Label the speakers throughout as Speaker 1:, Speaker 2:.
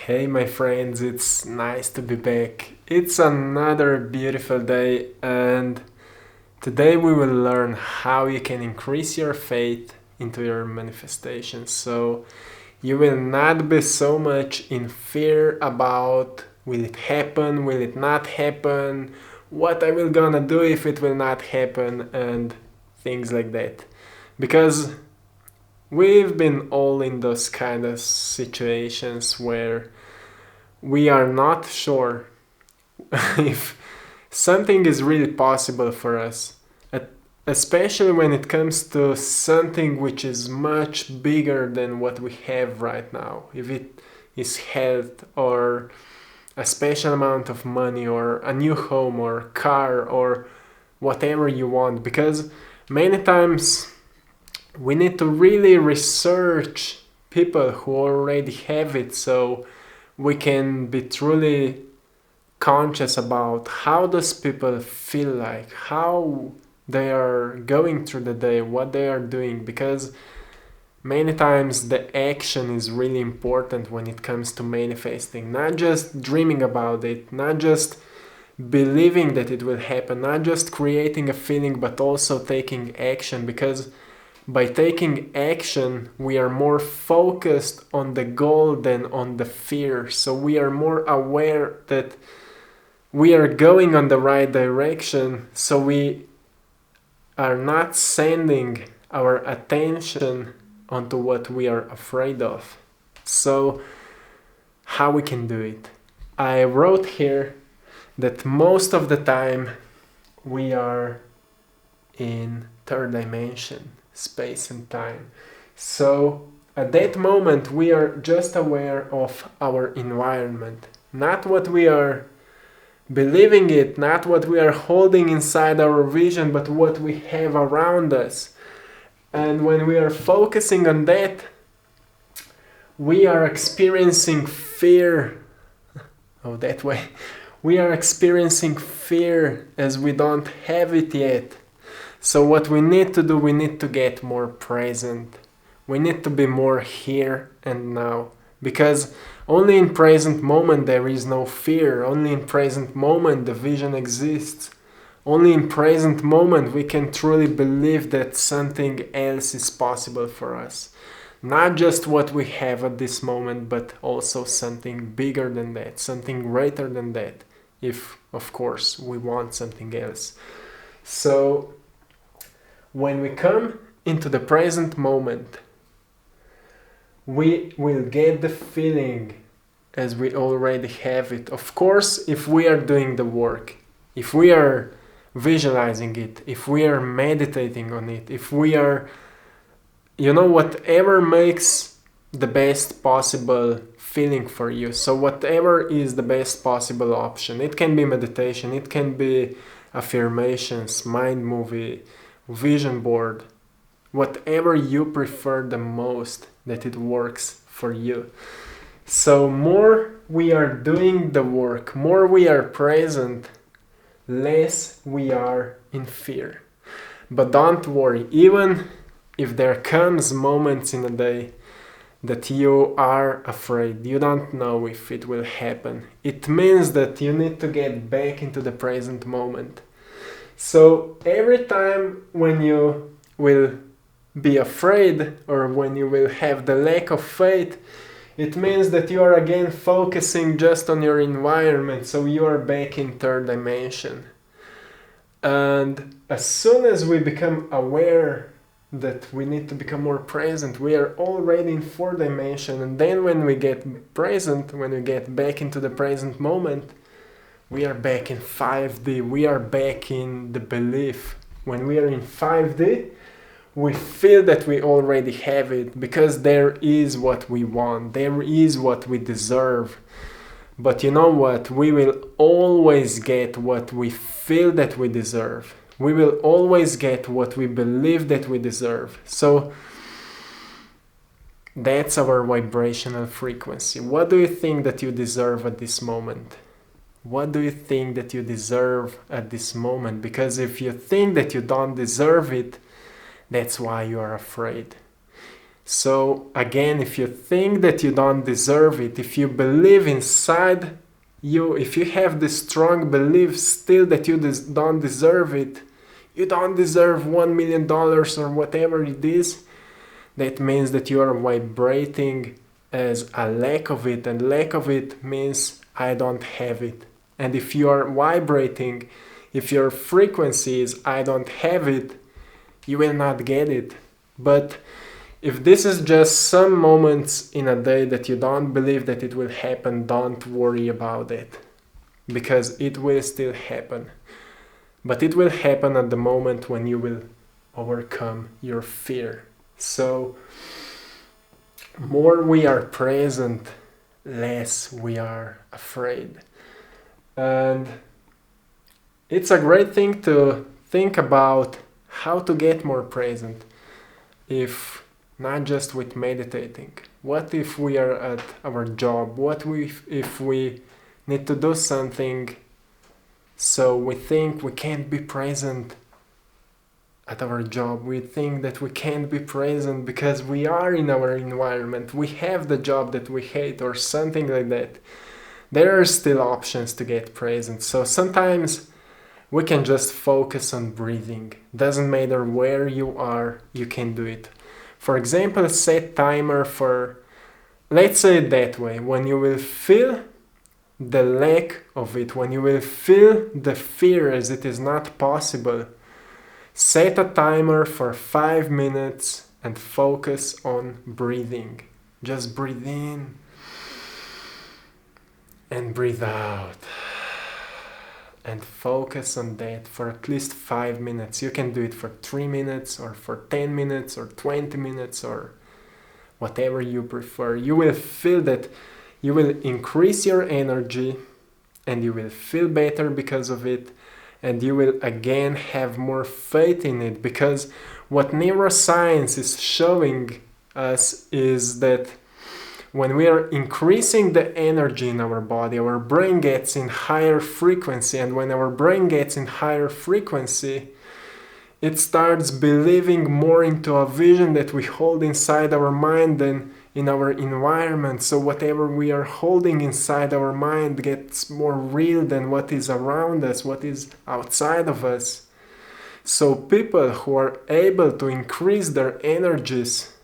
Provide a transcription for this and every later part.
Speaker 1: Hey my friends, it's nice to be back. It's another beautiful day, and today we will learn how you can increase your faith into your manifestation. So you will not be so much in fear about will it happen, will it not happen, what I will gonna do if it will not happen, and things like that. Because we've been all in those kind of situations where we are not sure if something is really possible for us, especially when it comes to something which is much bigger than what we have right now. If it is health or a special amount of money or a new home or car or whatever you want, because many times we need to really research people who already have it, so we can be truly conscious about how those people feel like, how they are going through the day, what they are doing, because many times the action is really important when it comes to manifesting. Not just dreaming about it, not just believing that it will happen, not just creating a feeling, but also taking action, because by taking action, we are more focused on the goal than on the fear. So we are more aware that we are going on the right direction. So we are not sending our attention onto what we are afraid of. So how we can do it? I wrote here that most of the time we are in third dimension, space and time. So at that moment we are just aware of our environment, not what we are believing it, not what we are holding inside our vision, but what we have around us. And when we are focusing on that, we are experiencing fear. Oh, that way. We are experiencing fear as we don't have it yet. So what we need to do, we need to get more present. We need to be more here and now. Because only in present moment there is no fear. Only in present moment the vision exists. Only in present moment we can truly believe that something else is possible for us. Not just what we have at this moment, but also something bigger than that, something greater than that, if of course we want something else. So when we come into the present moment, we will get the feeling as we already have it. Of course, if we are doing the work, if we are visualizing it, if we are meditating on it, if we are, whatever makes the best possible feeling for you. So whatever is the best possible option. It can be meditation, it can be affirmations, mind movie, vision board, whatever you prefer the most, that it works for you. So more we are doing the work, more we are present, less we are in fear. But don't worry, even if there comes moments in a day that you are afraid, you don't know if it will happen, it means that you need to get back into the present moment. So every time when you will be afraid or when you will have the lack of faith, it means that you are again focusing just on your environment, so you are back in third dimension. And as soon as we become aware that we need to become more present, we are already in fourth dimension. And then when we get present, when we get back into the present moment, we are back in 5D, we are back in the belief. When we are in 5D, we feel that we already have it, because there is what we want, there is what we deserve. But you know what? We will always get what we feel that we deserve. We will always get what we believe that we deserve. So that's our vibrational frequency. What do you think that you deserve at this moment? What do you think that you deserve at this moment? Because if you think that you don't deserve it, that's why you are afraid. So again, if you think that you don't deserve it, if you believe inside you, if you have this strong belief still that you don't deserve it, you don't deserve $1 million or whatever it is, that means that you are vibrating as a lack of it, and lack of it means I don't have it. And if you are vibrating, if your frequency is I don't have it, you will not get it. But if this is just some moments in a day that you don't believe that it will happen, don't worry about it, because it will still happen. But it will happen at the moment when you will overcome your fear. So, more we are present, less we are afraid. And it's a great thing to think about how to get more present, if not just with meditating. What if we are at our job? What if we need to do something, so we think we can't be present at our job? We think that we can't be present because we are in our environment. We have the job that we hate or something like that. There are still options to get present. So sometimes we can just focus on breathing. Doesn't matter where you are, you can do it. For example, set timer for, let's say it that way, when you will feel the lack of it, when you will feel the fear as it is not possible, set a timer for 5 minutes and focus on breathing. Just breathe in and breathe out. And focus on that for at least 5 minutes. You can do it for 3 minutes or for 10 minutes or 20 minutes or whatever you prefer. You will feel that you will increase your energy and you will feel better because of it, and you will again have more faith in it, because what neuroscience is showing us is that when we are increasing the energy in our body, our brain gets in higher frequency, and when our brain gets in higher frequency, it starts believing more into a vision that we hold inside our mind than in our environment. So whatever we are holding inside our mind gets more real than what is around us, what is outside of us. So people who are able to increase their energies,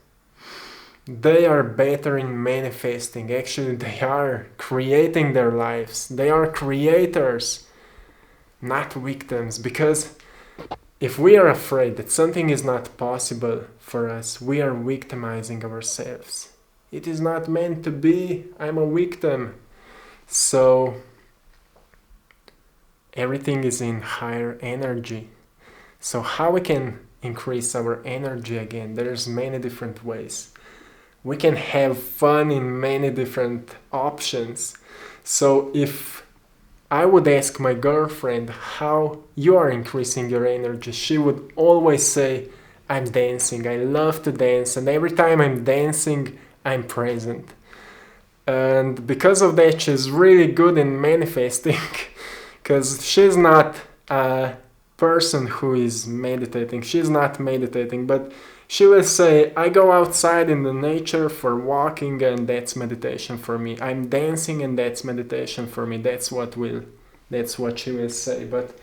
Speaker 1: they are better in manifesting. Actually, they are creating their lives. They are creators, not victims. Because if we are afraid that something is not possible for us, we are victimizing ourselves. It is not meant to be. I'm a victim. So everything is in higher energy. So how we can increase our energy again? There's many different ways. We can have fun in many different options. So if I would ask my girlfriend how you are increasing your energy, she would always say, I'm dancing. I love to dance, and every time I'm dancing, I'm present. And because of that, she's really good in manifesting, because she's not a person who is meditating. She's not meditating, but she will say, I go outside in the nature for walking, and that's meditation for me. I'm dancing, and that's meditation for me. That's what she will say. But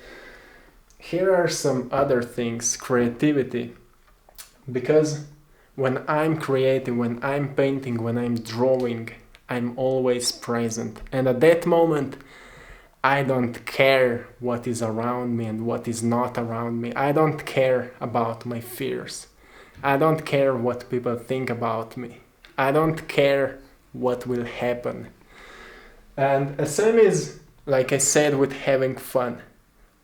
Speaker 1: here are some other things. Creativity. Because when I'm creating, when I'm painting, when I'm drawing, I'm always present. And at that moment, I don't care what is around me and what is not around me. I don't care about my fears. I don't care what people think about me. I don't care what will happen. And the same is, like I said, with having fun.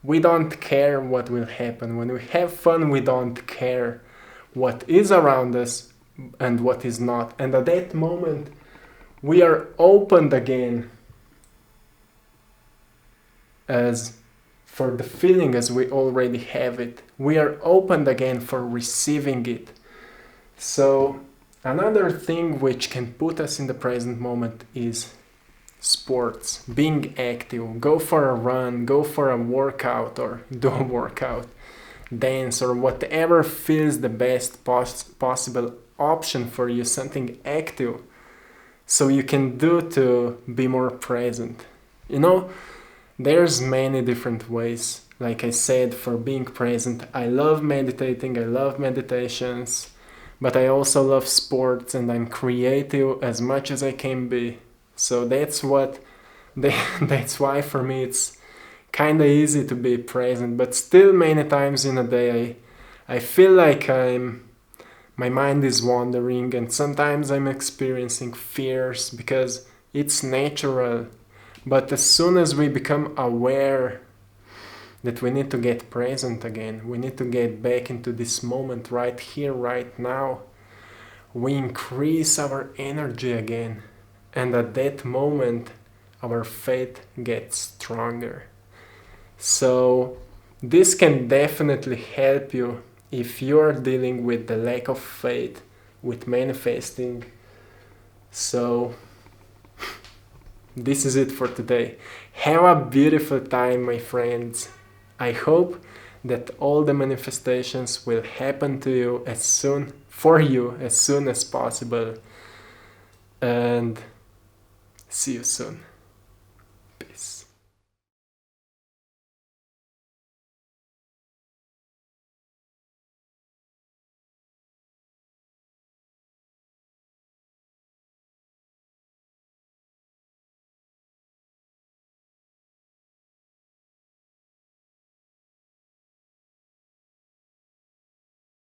Speaker 1: We don't care what will happen. When we have fun, we don't care what is around us and what is not. And at that moment, we are opened again as for the feeling as we already have it. We are opened again for receiving it. So another thing which can put us in the present moment is sports, being active. Go for a run, go for a workout, or do a workout. dance, or whatever feels the best possible option for you, something active, so you can do to be more present. You know, there's many different ways. Like I said, for being present, I love meditating, I love meditations, but I also love sports, and I'm creative as much as I can be. So that's why for me it's kind of easy to be present, but still many times in a day I feel like my mind is wandering, and sometimes I'm experiencing fears because it's natural. But as soon as we become aware that we need to get present again, we need to get back into this moment right here, right now, we increase our energy again. And at that moment, our faith gets stronger. So this can definitely help you if you're dealing with the lack of faith with manifesting. So this is it for today. Have a beautiful time, my friends. I hope that all the manifestations will happen to you as soon as possible. And see you soon.